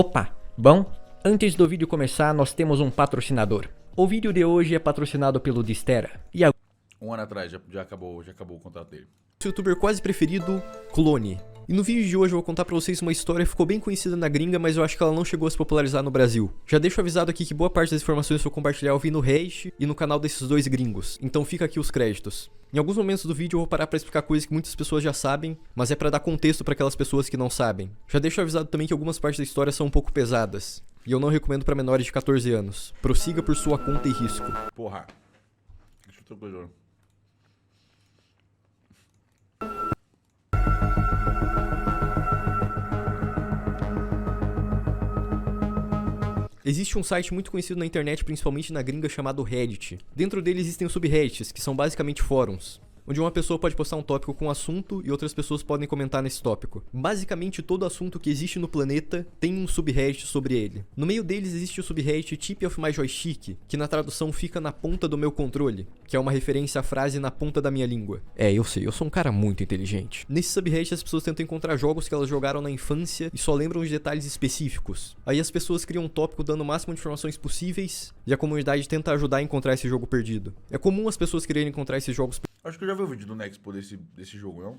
Opa, bom, antes do vídeo começar nós temos um patrocinador. O vídeo de hoje é patrocinado pelo Distera. E a... Um ano atrás já acabou o contrato dele. Seu youtuber quase preferido, Clone. E no vídeo de hoje eu vou contar pra vocês uma história que ficou bem conhecida na gringa, mas eu acho que ela não chegou a se popularizar no Brasil. Já deixo avisado aqui que boa parte das informações que eu compartilhar eu vi no Reddit e no canal desses dois gringos, então fica aqui os créditos. Em alguns momentos do vídeo eu vou parar pra explicar coisas que muitas pessoas já sabem, mas é pra dar contexto pra aquelas pessoas que não sabem. Já deixo avisado também que algumas partes da história são um pouco pesadas, e eu não recomendo pra menores de 14 anos. Prossiga por sua conta e risco. Porra. Deixa eu trocar. Existe um site muito conhecido na internet, principalmente na gringa, chamado Reddit. Dentro dele existem os subreddits, que são basicamente fóruns, onde uma pessoa pode postar um tópico com um assunto e outras pessoas podem comentar nesse tópico. Basicamente, todo assunto que existe no planeta tem um subreddit sobre ele. No meio deles existe o subreddit Tip of My Joystick, que na tradução fica na ponta do meu controle, que é uma referência à frase na ponta da minha língua. É, eu sei, eu sou um cara muito inteligente. Nesse subreddit as pessoas tentam encontrar jogos que elas jogaram na infância e só lembram de detalhes específicos. Aí as pessoas criam um tópico dando o máximo de informações possíveis e a comunidade tenta ajudar a encontrar esse jogo perdido. É comum as pessoas quererem encontrar esses jogos Acho que eu já vi o vídeo do Nexpo desse jogo, não?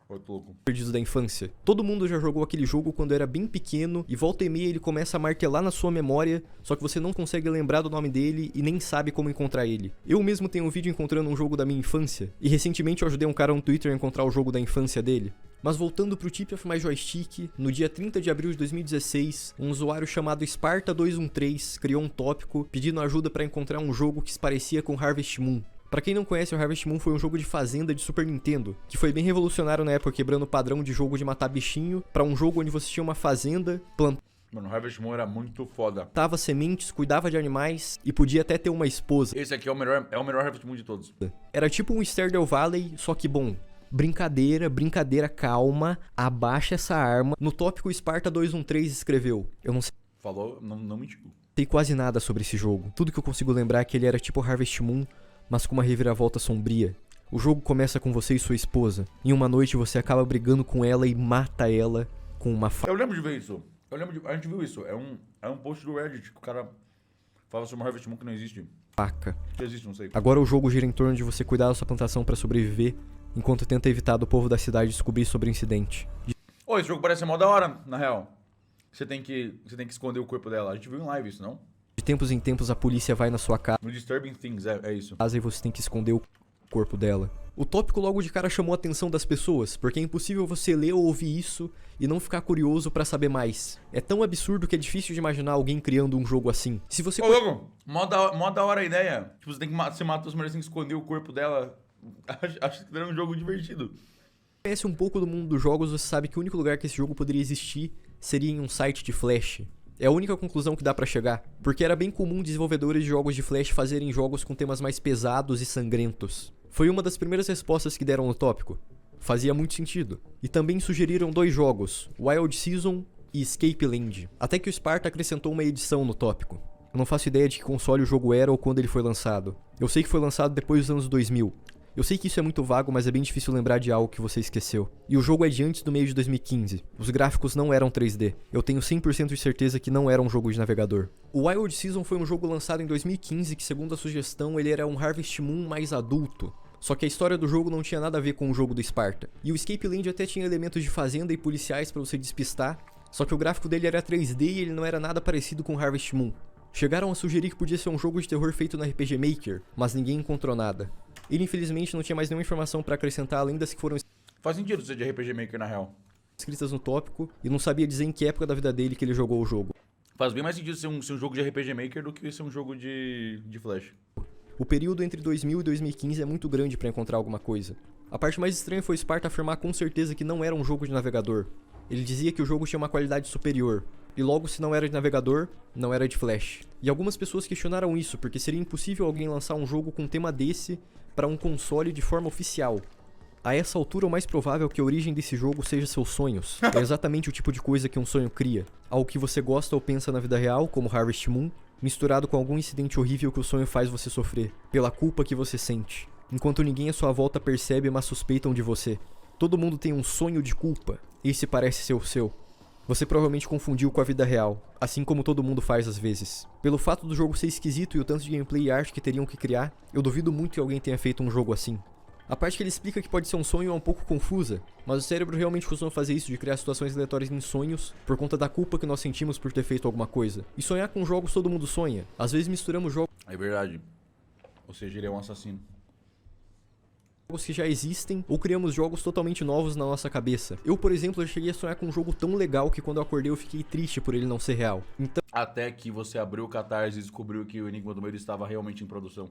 Eu tô louco. perdidos da infância. Todo mundo já jogou aquele jogo quando era bem pequeno e volta e meia ele começa a martelar na sua memória, só que você não consegue lembrar do nome dele e nem sabe como encontrar ele. Eu mesmo tenho um vídeo encontrando um jogo da minha infância e recentemente eu ajudei um cara no Twitter a encontrar o jogo da infância dele. Mas voltando pro Tip of My Joystick, no dia 30 de abril de 2016, um usuário chamado Sparta213 criou um tópico pedindo ajuda para encontrar um jogo que se parecia com Harvest Moon. Pra quem não conhece, o Harvest Moon foi um jogo de fazenda de Super Nintendo, que foi bem revolucionário na época, quebrando o padrão de jogo de matar bichinho pra um jogo onde você tinha uma fazenda, Mano, o Harvest Moon era muito foda. plantava sementes, cuidava de animais e podia até ter uma esposa. Esse aqui é o melhor Harvest Moon de todos. Era tipo um Stardew Valley, só que bom. Brincadeira, calma, abaixa essa arma. No tópico Sparta213 escreveu: eu não Falou, não mentiu. sei quase nada sobre esse jogo. Tudo que eu consigo lembrar é que ele era tipo Harvest Moon, mas com uma reviravolta sombria. O jogo começa com você e sua esposa. Em uma noite você acaba brigando com ela e mata ela com uma Eu lembro de ver isso. A gente viu isso. É um post do Reddit que o cara fala sobre um Harvest Moon que não existe. faca. Que existe, não sei. Agora o jogo gira em torno de você cuidar da sua plantação pra sobreviver, enquanto tenta evitar do povo da cidade descobrir sobre o incidente. Ô, esse jogo parece mó da hora, na real. Você tem que esconder o corpo dela. A gente viu em live isso, não? De tempos em tempos a polícia vai na sua casa No Disturbing Things, é isso. e você tem que esconder o corpo dela. O tópico logo de cara chamou a atenção das pessoas, porque é impossível você ler ou ouvir isso e não ficar curioso pra saber mais. É tão absurdo que é difícil de imaginar alguém criando um jogo assim. Se você Ô, louco, mó da hora a ideia. Tipo, você mata os mulheres, tem que esconder o corpo dela. Acho que era um jogo divertido. conhece um pouco do mundo dos jogos, você sabe que o único lugar que esse jogo poderia existir seria em um site de Flash. É a única conclusão que dá pra chegar, porque era bem comum desenvolvedores de jogos de Flash fazerem jogos com temas mais pesados e sangrentos. Foi uma das primeiras respostas que deram no tópico. Fazia muito sentido. E também sugeriram dois jogos, Wild Season e Escape Land. Até que o Sparta acrescentou uma edição no tópico. Eu não faço ideia de que console o jogo era ou quando ele foi lançado. Eu sei que foi lançado depois dos anos 2000. Eu sei que isso é muito vago, mas é bem difícil lembrar de algo que você esqueceu. E o jogo é de antes do meio de 2015. Os gráficos não eram 3D. Eu tenho 100% de certeza que não era um jogo de navegador. O Wild Season foi um jogo lançado em 2015 que, segundo a sugestão, ele era um Harvest Moon mais adulto. Só que a história do jogo não tinha nada a ver com o jogo do Sparta. E o Escape Land até tinha elementos de fazenda e policiais pra você despistar, só que o gráfico dele era 3D e ele não era nada parecido com Harvest Moon. Chegaram a sugerir que podia ser um jogo de terror feito no RPG Maker, mas ninguém encontrou nada. Ele infelizmente não tinha mais nenhuma informação pra acrescentar além das que foram Faz sentido ser de RPG Maker, na real. escritas no tópico e não sabia dizer em que época da vida dele que ele jogou o jogo. Faz bem mais sentido ser um jogo de RPG Maker do que ser um jogo de Flash. O período entre 2000 e 2015 é muito grande pra encontrar alguma coisa. A parte mais estranha foi o Sparta afirmar com certeza que não era um jogo de navegador. Ele dizia que o jogo tinha uma qualidade superior, e logo se não era de navegador, não era de Flash. E algumas pessoas questionaram isso, porque seria impossível alguém lançar um jogo com um tema desse para um console de forma oficial. A essa altura, o mais provável é que a origem desse jogo seja seus sonhos. É exatamente o tipo de coisa que um sonho cria. Algo que você gosta ou pensa na vida real, como Harvest Moon, misturado com algum incidente horrível que o sonho faz você sofrer, pela culpa que você sente, enquanto ninguém à sua volta percebe, mas suspeitam de você. Todo mundo tem um sonho de culpa. Esse parece ser o seu. Você provavelmente confundiu com a vida real, assim como todo mundo faz às vezes. Pelo fato do jogo ser esquisito e o tanto de gameplay e arte que teriam que criar, eu duvido muito que alguém tenha feito um jogo assim. A parte que ele explica que pode ser um sonho é um pouco confusa, mas o cérebro realmente costuma fazer isso de criar situações aleatórias em sonhos por conta da culpa que nós sentimos por ter feito alguma coisa. E sonhar com jogos todo mundo sonha. Às vezes misturamos jogos É verdade. Ou seja, ele é um assassino. que já existem ou criamos jogos totalmente novos na nossa cabeça. Eu, por exemplo, já cheguei a sonhar com um jogo tão legal que quando eu acordei eu fiquei triste por ele não ser real. Até que você abriu o Catarse e descobriu que o Enigma do Medo estava realmente em produção.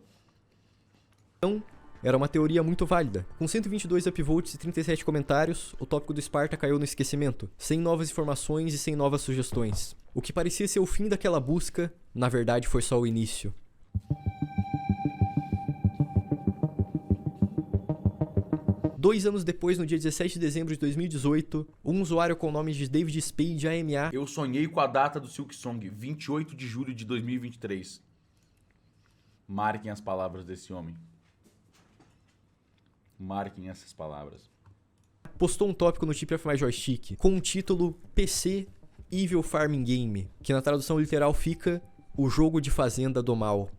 Então, era uma teoria muito válida. Com 122 upvotes e 37 comentários, o tópico do Sparta caiu no esquecimento, sem novas informações e sem novas sugestões. O que parecia ser o fim daquela busca, na verdade foi só o início. Dois anos depois, no dia 17 de dezembro de 2018, um usuário com o nome de David Spade AMA... Eu sonhei com a data do Silk Song, 28 de julho de 2023. Marquem as palavras desse homem. Marquem essas palavras. postou um tópico no Tip of My Joystick com o título PC Evil Farming Game, que na tradução literal fica O Jogo de Fazenda do Mal.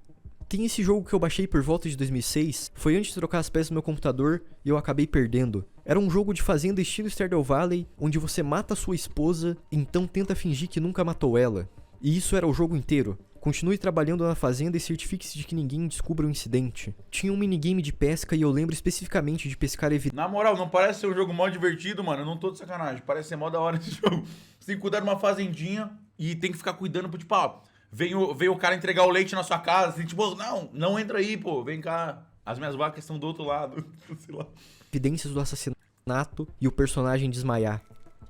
Tem esse jogo que eu baixei por volta de 2006, foi antes de trocar as peças do meu computador e eu acabei perdendo. Era um jogo de fazenda estilo Stardew Valley, onde você mata sua esposa, então tenta fingir que nunca matou ela. E isso era o jogo inteiro. Continue trabalhando na fazenda e certifique-se de que ninguém descubra o incidente. Tinha um minigame de pesca e eu lembro especificamente de pescar evitando. Na moral, não parece ser um jogo mó divertido, mano. Eu não tô de sacanagem. Parece ser mó da hora esse jogo. Você tem que cuidar de uma fazendinha e tem que ficar cuidando, tipo, ó, vem o cara entregar o leite na sua casa. Assim, tipo, não entra aí, pô. Vem cá. As minhas vacas estão do outro lado. Sei lá. Evidências do assassinato e o personagem desmaiar.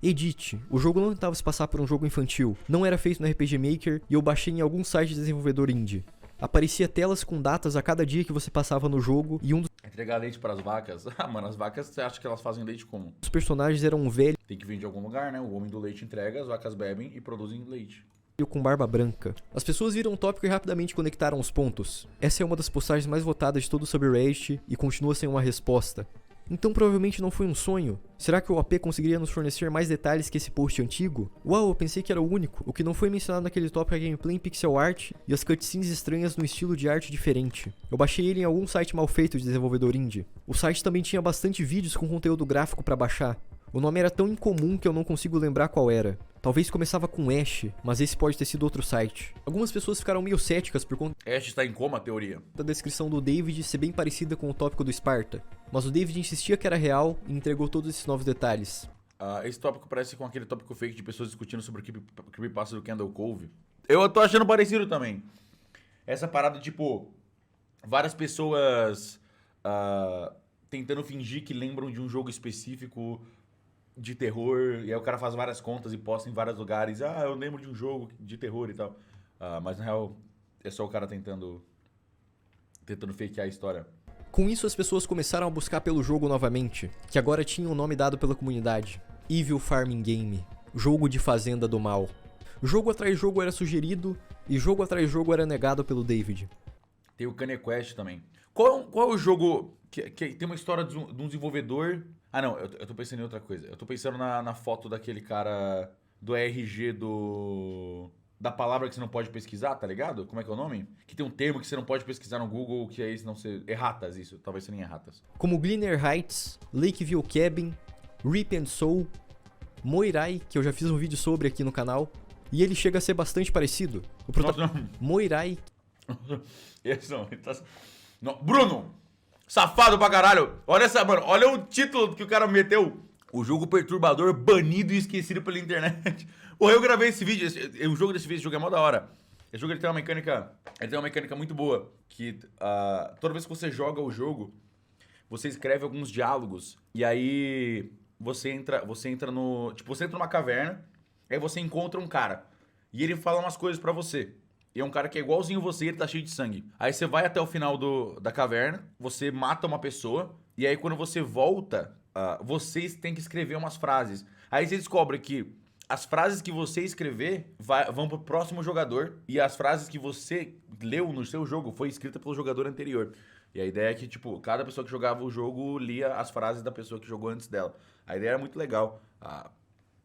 Edit. O jogo não tentava se passar por um jogo infantil. Não era feito no RPG Maker e eu baixei em algum site de desenvolvedor indie. Aparecia telas com datas a cada dia que você passava no jogo e um Entregar leite para as vacas? Ah, mano, as vacas, você acha que elas fazem leite como? dos personagens era um velho Tem que vir de algum lugar, né? O homem do leite entrega, as vacas bebem e produzem leite. com barba branca. As pessoas viram o tópico e rapidamente conectaram os pontos. Essa é uma das postagens mais votadas de todo sobre o Reddit e continua sem uma resposta. Então provavelmente não foi um sonho. Será que o OP conseguiria nos fornecer mais detalhes que esse post antigo? Uau, eu pensei que era o único. O que não foi mencionado naquele tópico é a gameplay em pixel art e as cutscenes estranhas num estilo de arte diferente. Eu baixei ele em algum site mal feito de desenvolvedor indie. O site também tinha bastante vídeos com conteúdo gráfico pra baixar. O nome era tão incomum que eu não consigo lembrar qual era. Talvez começava com Ash, mas esse pode ter sido outro site. Algumas pessoas ficaram meio céticas por conta Ash está em coma, a teoria. da descrição do David ser bem parecida com o tópico do Sparta. Mas o David insistia que era real e entregou todos esses novos detalhes. Esse tópico parece com aquele tópico fake de pessoas discutindo sobre o creepypasta do Kendall Cove. Eu tô achando parecido também. Essa parada, tipo, várias pessoas tentando fingir que lembram de um jogo específico de terror, e aí o cara faz várias contas e posta em vários lugares. Eu lembro de um jogo de terror e tal. Mas na real, é só o cara tentando fakear a história. Com isso, as pessoas começaram a buscar pelo jogo novamente, que agora tinha um nome dado pela comunidade: Evil Farming Game, Jogo de Fazenda do Mal. Jogo atrás jogo era sugerido, e jogo atrás jogo era negado pelo David. Tem o Kanye Quest também. Qual é o jogo que tem uma história de um desenvolvedor... não, eu tô pensando em outra coisa. Eu tô pensando na foto daquele cara do RG da palavra que você não pode pesquisar, tá ligado? Como é que é o nome? Que tem um termo que você não pode pesquisar no Google, que aí senão você... Erratas, isso. Talvez seja erratas. Como Gleaner Heights, Lakeview Cabin, Rip and Soul, Moirai, que eu já fiz um vídeo sobre aqui no canal, e ele chega a ser bastante parecido. Moirai... Esse não, ele tá... Não. Bruno! Safado pra caralho! Olha essa, mano, olha o título que o cara meteu. O jogo perturbador banido e esquecido pela internet. Porra, eu gravei esse vídeo, o jogo desse vídeo, esse jogo é mó da hora. Esse jogo ele tem uma mecânica muito boa. Que toda vez que você joga o jogo, você escreve alguns diálogos. E aí você entra no... Tipo, você entra numa caverna, aí você encontra um cara. E ele fala umas coisas pra você. E é um cara que é igualzinho você e ele tá cheio de sangue. Aí você vai até o final da caverna, você mata uma pessoa, e aí quando você volta, vocês têm que escrever umas frases. Aí você descobre que as frases que você escrever vão pro próximo jogador, e as frases que você leu no seu jogo foi escrita pelo jogador anterior. E a ideia é que, tipo, cada pessoa que jogava o jogo lia as frases da pessoa que jogou antes dela. A ideia era muito legal.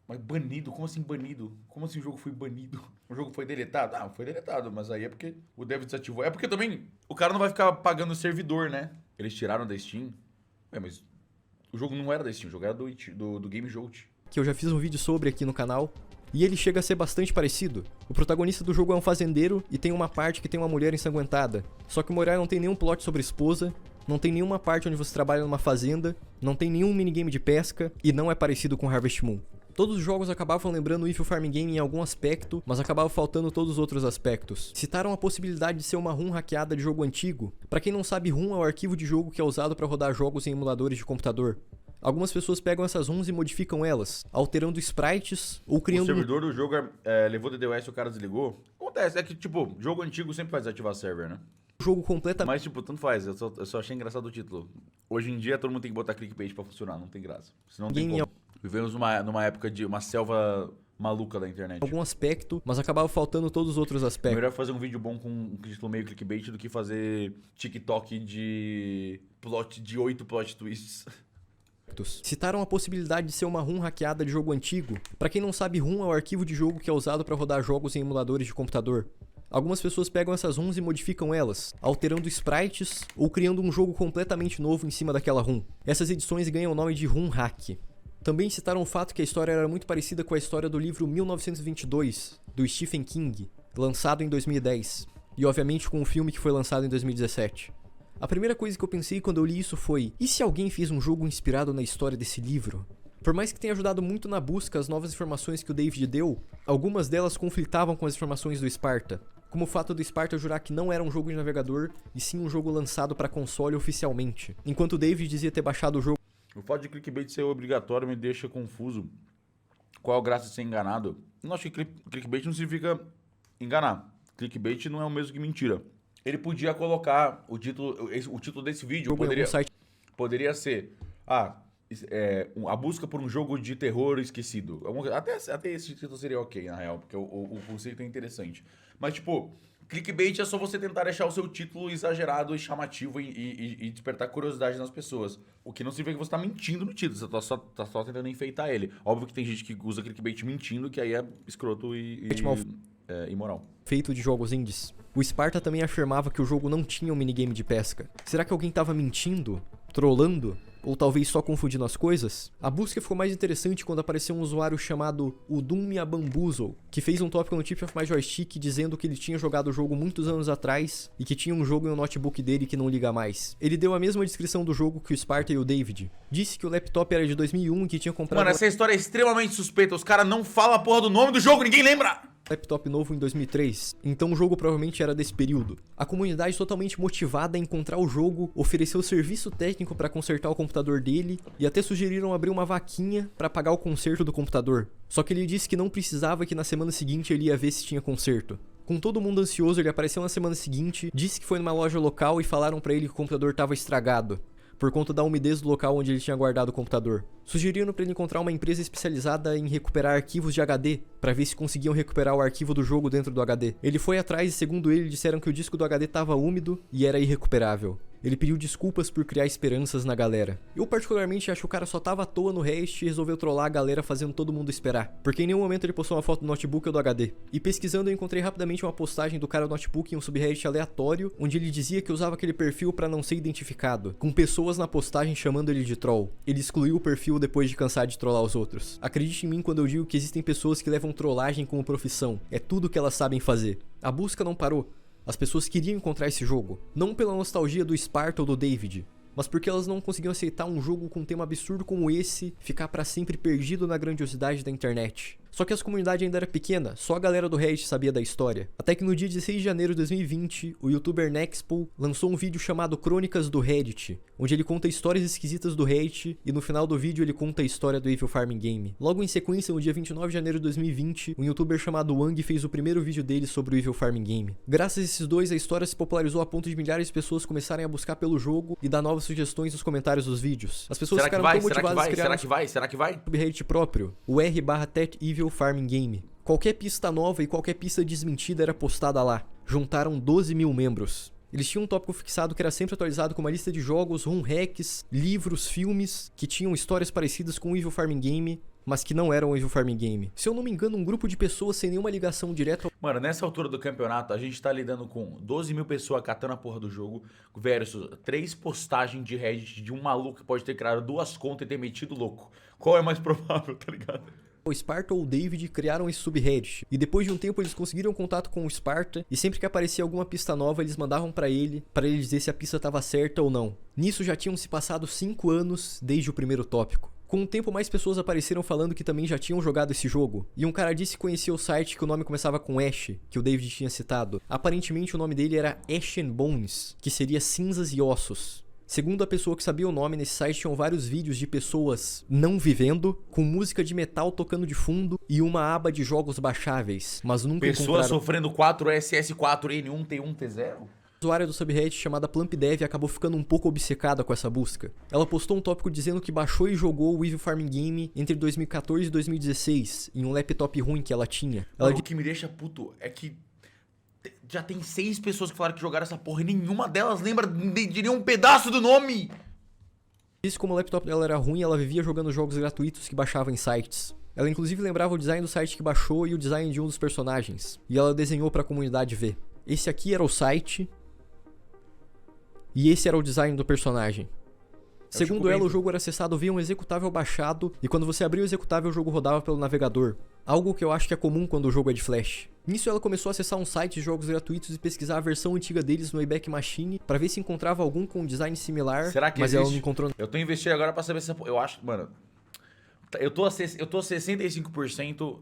Mas banido? Como assim banido? Como assim o jogo foi banido? O jogo foi deletado? Ah, foi deletado, mas aí é porque o dev desativou. É porque também o cara não vai ficar pagando o servidor, né? Eles tiraram da Steam. Mas o jogo não era da Steam, o jogo era do Game Jolt. Que eu já fiz um vídeo sobre aqui no canal. E ele chega a ser bastante parecido. O protagonista do jogo é um fazendeiro e tem uma parte que tem uma mulher ensanguentada. Só que o Morar não tem nenhum plot sobre esposa, não tem nenhuma parte onde você trabalha numa fazenda, não tem nenhum minigame de pesca e não é parecido com Harvest Moon. Todos os jogos acabavam lembrando o Evil Farming Game em algum aspecto, mas acabavam faltando todos os outros aspectos. Citaram a possibilidade de ser uma ROM hackeada de jogo antigo. Pra quem não sabe, ROM é o arquivo de jogo que é usado pra rodar jogos em emuladores de computador. Algumas pessoas pegam essas ROMs e modificam elas, alterando sprites ou criando... O servidor do jogo levou DDoS e o cara desligou. Acontece, é que, tipo, jogo antigo sempre faz ativar server, né? jogo completamente... Mas, tipo, tanto faz. Eu só achei engraçado o título. Hoje em dia, todo mundo tem que botar clickbait pra funcionar. Não tem graça. Senão não tem como. Vivemos numa época de uma selva maluca da internet. Algum aspecto, mas acabava faltando todos os outros aspectos. Melhor fazer um vídeo bom com um título meio clickbait do que fazer TikTok de 8 plot twists. Citaram a possibilidade de ser uma ROM hackeada de jogo antigo. Pra quem não sabe, ROM é o arquivo de jogo que é usado pra rodar jogos em emuladores de computador. Algumas pessoas pegam essas ROMs e modificam elas, alterando sprites ou criando um jogo completamente novo em cima daquela ROM. Essas edições ganham o nome de ROM hack. Também citaram o fato que a história era muito parecida com a história do livro 1922, do Stephen King, lançado em 2010, e obviamente com o filme que foi lançado em 2017. A primeira coisa que eu pensei quando eu li isso foi: e se alguém fez um jogo inspirado na história desse livro? Por mais que tenha ajudado muito na busca as novas informações que o David deu, algumas delas conflitavam com as informações do Sparta, como o fato do Sparta jurar que não era um jogo de navegador, e sim um jogo lançado para console oficialmente, enquanto o David dizia ter baixado o jogo. O fato de clickbait ser obrigatório me deixa confuso. Qual a graça de ser enganado? Eu acho que clickbait não significa enganar. Clickbait não é o mesmo que mentira. Ele colocar o título desse vídeo poderia ser a busca por um jogo de terror esquecido. Até esse título seria ok, na real, porque o conceito é interessante. Mas, tipo, clickbait é só você tentar deixar o seu título exagerado e chamativo e despertar curiosidade nas pessoas. O que não significa que você tá mentindo no título, você tá só tentando enfeitar ele. Óbvio que tem gente que usa clickbait mentindo, que aí é escroto e imoral. Feito de jogos indies. O Sparta também afirmava que o jogo não tinha um minigame de pesca. Será que alguém tava mentindo? Trollando? Ou talvez só confundindo as coisas? A busca ficou mais interessante quando apareceu um usuário chamado Udumia Bamboozle, que fez um tópico no Tip of My Joystick dizendo que ele tinha jogado o jogo muitos anos atrás e que tinha um jogo em um notebook dele que não liga mais. Ele deu a mesma descrição do jogo que o Sparta e o David. Disse que o laptop era de 2001 e que tinha comprado... Mano, essa história é extremamente suspeita. Os caras não falam a porra do nome do jogo, ninguém lembra! Laptop novo em 2003, então o jogo provavelmente era desse período. A comunidade totalmente motivada a encontrar o jogo, ofereceu serviço técnico para consertar o computador dele e até sugeriram abrir uma vaquinha para pagar o conserto do computador. Só que ele disse que não precisava e que na semana seguinte ele ia ver se tinha conserto. Com todo mundo ansioso, ele apareceu na semana seguinte, disse que foi numa loja local e falaram para ele que o computador estava estragado, por conta da umidez do local onde ele tinha guardado o computador. Sugeriram para ele encontrar uma empresa especializada em recuperar arquivos de HD, para ver se conseguiam recuperar o arquivo do jogo dentro do HD. Ele foi atrás e, segundo ele, disseram que o disco do HD estava úmido e era irrecuperável. Ele pediu desculpas por criar esperanças na galera. Eu particularmente acho que o cara só tava à toa no Reddit e resolveu trollar a galera fazendo todo mundo esperar, porque em nenhum momento ele postou uma foto do notebook ou do HD. E pesquisando eu encontrei rapidamente uma postagem do cara do notebook em um subreddit aleatório, onde ele dizia que usava aquele perfil para não ser identificado, com pessoas na postagem chamando ele de troll. Ele excluiu o perfil depois de cansar de trollar os outros. Acredite em mim quando eu digo que existem pessoas que levam trollagem como profissão. É tudo que elas sabem fazer. A busca não parou. As pessoas queriam encontrar esse jogo, não pela nostalgia do Sparta ou do David, mas porque elas não conseguiam aceitar um jogo com um tema absurdo como esse ficar pra sempre perdido na grandiosidade da internet. Só que essa comunidade ainda era pequena, só a galera do Reddit sabia da história. Até que no dia 16 de janeiro de 2020, o youtuber Nexpo lançou um vídeo chamado Crônicas do Reddit, onde ele conta histórias esquisitas do Reddit e no final do vídeo ele conta a história do Evil Farming Game. Logo em sequência, no dia 29 de janeiro de 2020, um youtuber chamado Wang fez o primeiro vídeo dele sobre o Evil Farming Game. Graças a esses dois, a história se popularizou a ponto de milhares de pessoas começarem a buscar pelo jogo e dar novas sugestões nos comentários dos vídeos. As pessoas ficaram tão motivadas a criar um subreddit próprio, o r/TechEvil Farming Game. Qualquer pista nova e qualquer pista desmentida era postada lá. Juntaram 12 mil membros. Eles tinham um tópico fixado que era sempre atualizado com uma lista de jogos, ROM hacks, livros, filmes, que tinham histórias parecidas com o Evil Farming Game, mas que não eram o Evil Farming Game. Se eu não me engano, um grupo de pessoas sem nenhuma ligação direta... Mano, nessa altura do campeonato, a gente tá lidando com 12 mil pessoas catando a porra do jogo versus 3 postagens de Reddit de um maluco que pode ter criado 2 contas e ter metido louco. Qual é mais provável, tá ligado? O Sparta ou o David criaram esse subreddit, e depois de um tempo eles conseguiram contato com o Sparta, e sempre que aparecia alguma pista nova eles mandavam pra ele dizer se a pista estava certa ou não. Nisso já tinham se passado 5 anos desde o primeiro tópico. Com o tempo mais pessoas apareceram falando que também já tinham jogado esse jogo, e um cara disse que conhecia o site que o nome começava com Ash, que o David tinha citado. Aparentemente o nome dele era Ash and Bones, que seria cinzas e ossos. Segundo a pessoa que sabia o nome, nesse site tinham vários vídeos de pessoas não vivendo, com música de metal tocando de fundo e uma aba de jogos baixáveis, mas nunca Pessoas sofrendo 4 SS4N1 T1 T0? A usuária do subreddit chamada PlumpDev acabou ficando um pouco obcecada com essa busca. Ela postou um tópico dizendo que baixou e jogou o Evil Farming Game entre 2014 e 2016, em um laptop ruim que ela tinha. O que me deixa puto é que já tem 6 pessoas que falaram que jogaram essa porra e nenhuma delas lembra de nenhum pedaço do nome. Disse como o laptop dela era ruim, ela vivia jogando jogos gratuitos que baixava em sites. Ela inclusive lembrava o design do site que baixou e o design de um dos personagens. E ela desenhou pra comunidade ver. Esse aqui era o site. E esse era o design do personagem. Segundo ela, o jogo era acessado via um executável baixado, e quando você abria o executável, o jogo rodava pelo navegador. Algo que eu acho que é comum quando o jogo é de flash. Nisso ela começou a acessar um site de jogos gratuitos e pesquisar a versão antiga deles no Wayback Machine pra ver se encontrava algum com um design similar. Será que mas existe? Ela não encontrou. Eu tô investindo agora pra saber se eu acho, mano. Eu tô a 65%,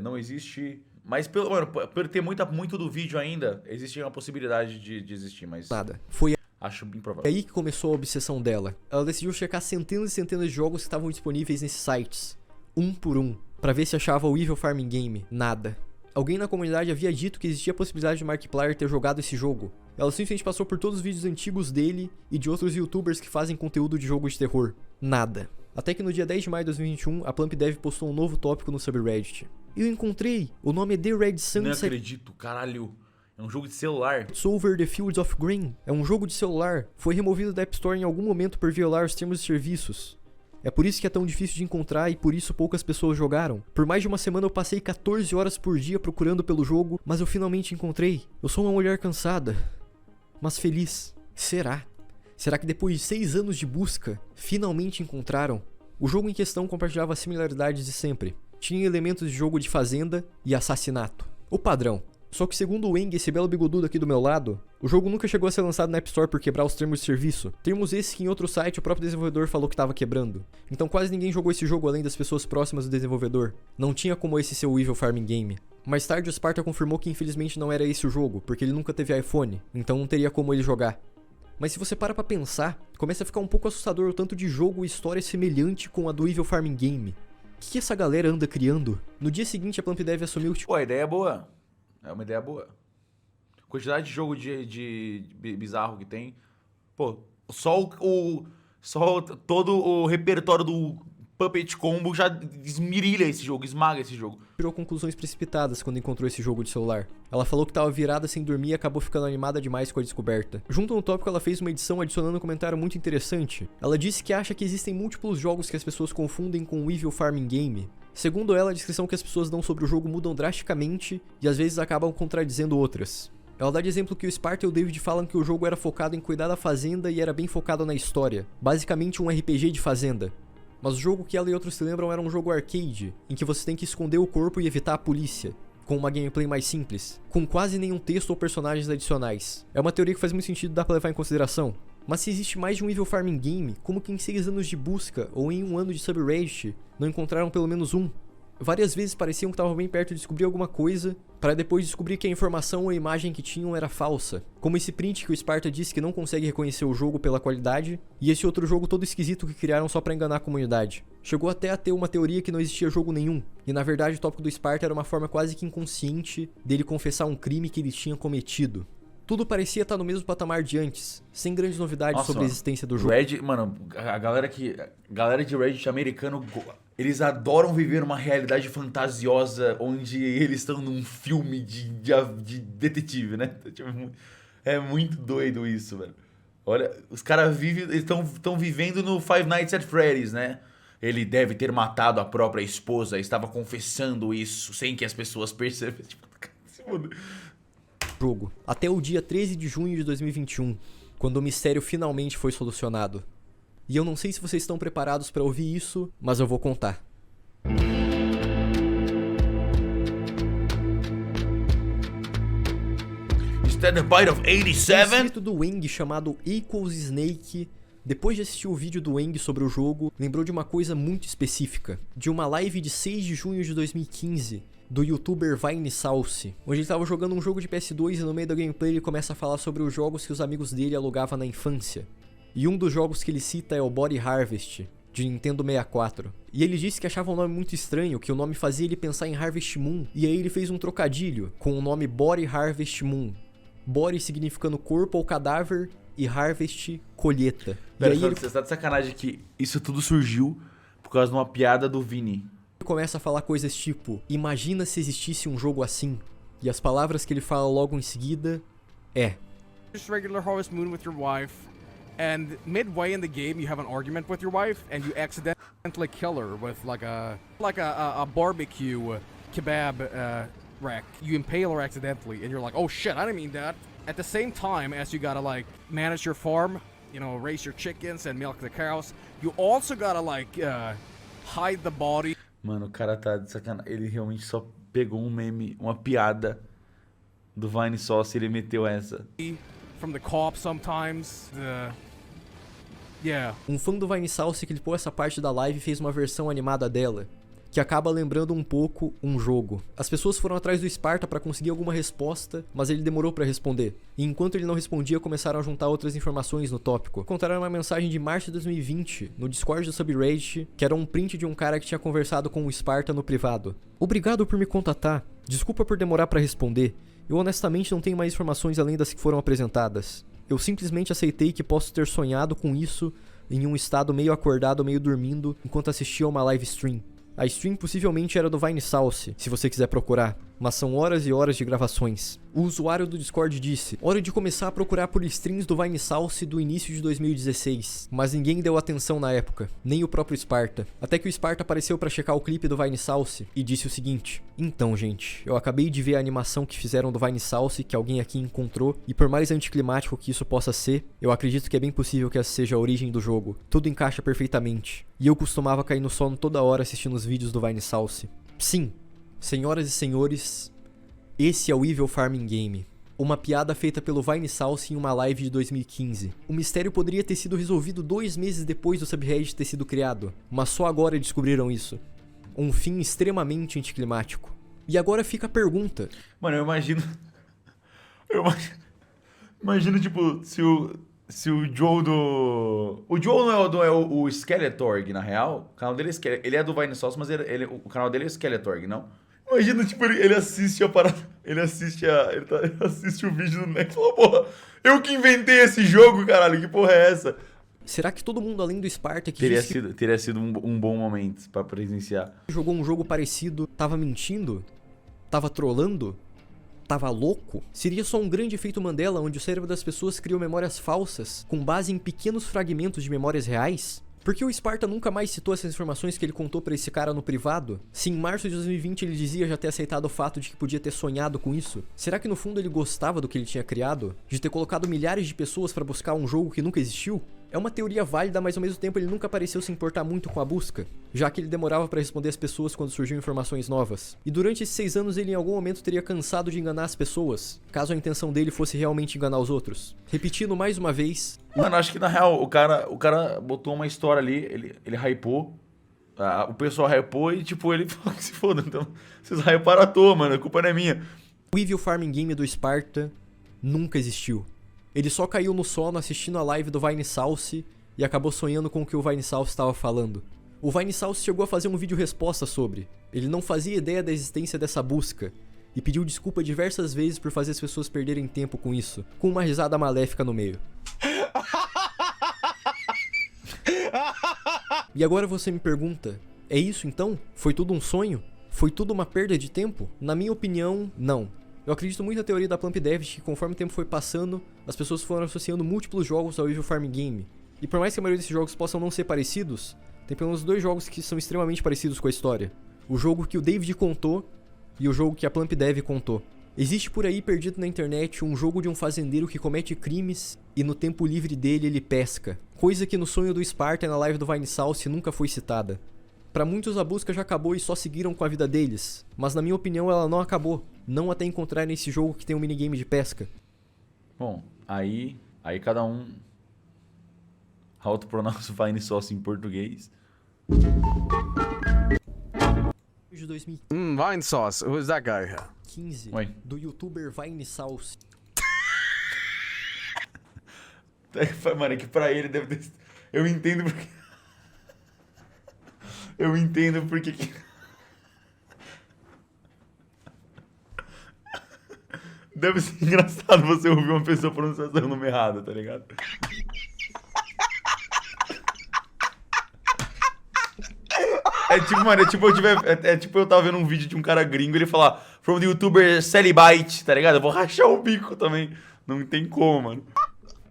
não existe. Mas por ter muito do vídeo ainda, existe uma possibilidade de existir, mas Nada. Foi acho improvável. aí que começou a obsessão dela. Ela decidiu checar centenas e centenas de jogos que estavam disponíveis nesses sites, um por um, pra ver se achava o Evil Farming Game. Nada. Alguém na comunidade havia dito que existia a possibilidade de Markiplier ter jogado esse jogo. Ela simplesmente passou por todos os vídeos antigos dele e de outros youtubers que fazem conteúdo de jogo de terror. Nada. Até que no dia 10 de maio de 2021, a PlumpDev postou um novo tópico no subreddit. Eu encontrei! O nome é The Red Sunset. Não acredito, caralho. É um jogo de celular. Over the Fields of Green. É um jogo de celular. Foi removido da App Store em algum momento por violar os termos de serviços. É por isso que é tão difícil de encontrar e por isso poucas pessoas jogaram. Por mais de uma semana eu passei 14 horas por dia procurando pelo jogo, mas eu finalmente encontrei. Eu sou uma mulher cansada, mas feliz. Será? Será que depois de 6 anos de busca, finalmente encontraram? O jogo em questão compartilhava similaridades de sempre. Tinha elementos de jogo de fazenda e assassinato. O padrão. Só que segundo o Eng, esse belo bigodudo aqui do meu lado, o jogo nunca chegou a ser lançado na App Store por quebrar os termos de serviço. Termos esses que em outro site o próprio desenvolvedor falou que estava quebrando. Então quase ninguém jogou esse jogo além das pessoas próximas do desenvolvedor. Não tinha como esse ser o Evil Farming Game. Mais tarde o Sparta confirmou que infelizmente não era esse o jogo, porque ele nunca teve iPhone, então não teria como ele jogar. Mas se você para pra pensar, começa a ficar um pouco assustador o tanto de jogo e história semelhante com a do Evil Farming Game. O que essa galera anda criando? No dia seguinte a PlumpDev assumiu Pô, a ideia é boa. É uma ideia boa. Quantidade de jogo de bizarro que tem. Pô, só todo o repertório do Puppet Combo já esmirilha esse jogo, esmaga esse jogo. Tirou conclusões precipitadas quando encontrou esse jogo de celular. Ela falou que tava virada sem dormir e acabou ficando animada demais com a descoberta. Junto no tópico ela fez uma edição adicionando um comentário muito interessante. Ela disse que acha que existem múltiplos jogos que as pessoas confundem com o Evil Farming Game. Segundo ela, a descrição que as pessoas dão sobre o jogo mudam drasticamente e às vezes acabam contradizendo outras. Ela dá de exemplo que o Sparta e o David falam que o jogo era focado em cuidar da fazenda e era bem focado na história. Basicamente um RPG de fazenda. Mas o jogo que ela e outros se lembram era um jogo arcade, em que você tem que esconder o corpo e evitar a polícia, com uma gameplay mais simples, com quase nenhum texto ou personagens adicionais. É uma teoria que faz muito sentido e dá pra levar em consideração. Mas se existe mais de um Evil Farming Game, como que em 6 anos de busca, ou em 1 ano de subreddit, não encontraram pelo menos um? Várias vezes pareciam que estavam bem perto de descobrir alguma coisa, para depois descobrir que a informação ou a imagem que tinham era falsa. Como esse print que o Sparta disse que não consegue reconhecer o jogo pela qualidade, e esse outro jogo todo esquisito que criaram só pra enganar a comunidade. Chegou até a ter uma teoria que não existia jogo nenhum, e na verdade o tópico do Sparta era uma forma quase que inconsciente dele confessar um crime que ele tinha cometido. Tudo parecia estar no mesmo patamar de antes, sem grandes novidades sobre a existência do jogo. A galera de Reddit americano, eles adoram viver uma realidade fantasiosa onde eles estão num filme de detetive, né? É muito doido isso, velho. Olha, os caras estão vivendo no Five Nights at Freddy's, né? Ele deve ter matado a própria esposa, estava confessando isso sem que as pessoas percebam. Tipo, se muda. Jogo, até o dia 13 de junho de 2021, quando o mistério finalmente foi solucionado. E eu não sei se vocês estão preparados para ouvir isso, mas eu vou contar. Is that the bite of O 87? inscrito do Weng chamado Equals Snake, depois de assistir o vídeo do Weng sobre o jogo, lembrou de uma coisa muito específica, de uma live de 6 de junho de 2015, do youtuber Vinesauce, onde ele estava jogando um jogo de PS2 e no meio da gameplay ele começa a falar sobre os jogos que os amigos dele alugavam na infância. E um dos jogos que ele cita é o Body Harvest, de Nintendo 64. E ele disse que achava o nome muito estranho, que o nome fazia ele pensar em Harvest Moon, e aí ele fez um trocadilho com o nome Body Harvest Moon. Body significando corpo ou cadáver, e Harvest, colheita. Pera, e aí ele você tá de sacanagem que isso tudo surgiu por causa de uma piada do Vini. começa a falar coisas tipo, imagina se existisse um jogo assim. E as palavras que ele fala logo em seguida é: just regular Harvest Moon with your wife, and midway in the game you have an argument with your wife, and you accidentally kill her with like a barbecue kebab rack. You impale her accidentally, and you're like, oh shit, I didn't mean that. At the same time as you gotta like manage your farm, you know, raise your chickens and milk the cows, you also gotta like hide the body. Mano, o cara tá de sacanagem. Ele realmente só pegou um meme, uma piada do Vinesauce e ele meteu essa. From the cops sometimes. Yeah. um fã do Vinesauce clipou essa parte da live e fez uma versão animada dela, que acaba lembrando um pouco um jogo. As pessoas foram atrás do Sparta para conseguir alguma resposta, mas ele demorou para responder. E enquanto ele não respondia, começaram a juntar outras informações no tópico. Encontraram uma mensagem de março de 2020, no Discord do subreddit, que era um print de um cara que tinha conversado com o Sparta no privado. Obrigado por me contatar. Desculpa por demorar para responder. Eu honestamente não tenho mais informações além das que foram apresentadas. Eu simplesmente aceitei que posso ter sonhado com isso em um estado meio acordado, meio dormindo, enquanto assistia a uma live stream. A stream possivelmente era do Vinesauce, se você quiser procurar, mas são horas e horas de gravações. O usuário do Discord disse: hora de começar a procurar por streams do Vinesauce do início de 2016, mas ninguém deu atenção na época, nem o próprio Sparta. Até que o Sparta apareceu pra checar o clipe do Vinesauce e disse o seguinte: então gente, eu acabei de ver a animação que fizeram do Vinesauce, que alguém aqui encontrou, e por mais anticlimático que isso possa ser, eu acredito que é bem possível que essa seja a origem do jogo. Tudo encaixa perfeitamente. E eu costumava cair no sono toda hora assistindo os vídeos do Vinesauce. Sim, senhoras e senhores, esse é o Evil Farming Game. Uma piada feita pelo Vinesauce em uma live de 2015. O mistério poderia ter sido resolvido 2 meses depois do subreddit ter sido criado, mas só agora descobriram isso. Um fim extremamente anticlimático. E agora fica a pergunta. Mano, eu imagino. Imagino, tipo, se o Joe do. O Joe não é o Skeletorg, na real. O canal dele é Skeletorg. Ele é do Vinesauce, mas o canal dele é Skeletorg, não? Imagina, tipo, ele assiste a parada. Ele assiste o vídeo do Nex e fala, porra, eu que inventei esse jogo, caralho, que porra é essa? Será que todo mundo além do Sparta que Teria sido um bom momento pra presenciar. jogou um jogo parecido tava mentindo? Tava trolando? Tava louco? Seria só um grande efeito Mandela onde o cérebro das pessoas criou memórias falsas com base em pequenos fragmentos de memórias reais? Por que o Sparta nunca mais citou essas informações que ele contou pra esse cara no privado? Se em março de 2020 ele dizia já ter aceitado o fato de que podia ter sonhado com isso, será que no fundo ele gostava do que ele tinha criado? De ter colocado milhares de pessoas pra buscar um jogo que nunca existiu? É uma teoria válida, mas ao mesmo tempo ele nunca pareceu se importar muito com a busca, já que ele demorava pra responder as pessoas quando surgiam informações novas. E durante esses 6 anos ele em algum momento teria cansado de enganar as pessoas, caso a intenção dele fosse realmente enganar os outros. Repetindo mais uma vez... Mano, acho que na real o cara botou uma história ali, ele hypou. O pessoal hypou e tipo, ele falou que se foda. Então, vocês hyparam à toa, mano, a culpa não é minha. O Evil Farming Game do Sparta nunca existiu. Ele só caiu no sono assistindo a live do Vinesauce e acabou sonhando com o que o Vinesauce estava falando. O Vinesauce chegou a fazer um vídeo resposta sobre. Ele não fazia ideia da existência dessa busca e pediu desculpa diversas vezes por fazer as pessoas perderem tempo com isso, com uma risada maléfica no meio. E agora você me pergunta, é isso então? Foi tudo um sonho? Foi tudo uma perda de tempo? Na minha opinião, não. Eu acredito muito na teoria da Plump Dev de que conforme o tempo foi passando, as pessoas foram associando múltiplos jogos ao Evil Farm Game. E por mais que a maioria desses jogos possam não ser parecidos, tem pelo menos 2 jogos que são extremamente parecidos com a história. O jogo que o David contou e o jogo que a Plump Dev contou. Existe por aí perdido na internet um jogo de um fazendeiro que comete crimes e no tempo livre dele ele pesca. Coisa que no sonho do Sparta e na live do Vinesauce nunca foi citada. Pra muitos a busca já acabou e só seguiram com a vida deles, mas na minha opinião ela não acabou, não até encontrar nesse jogo que tem um minigame de pesca. Bom, aí cada um autopronounce Vinesauce em português. De 2015 Vine sauce. Who's that guy? Oi. do youtuber Vinesauce. Mano, é que pra ele deve ter... Eu entendo porque... Eu entendo porque... Deve ser engraçado você ouvir uma pessoa pronunciando o nome errado, tá ligado? É tipo, mano, é tipo eu tava vendo um vídeo de um cara gringo e ele falar from the youtuber Celibite, tá ligado? Eu vou rachar o bico também. Não tem como, mano.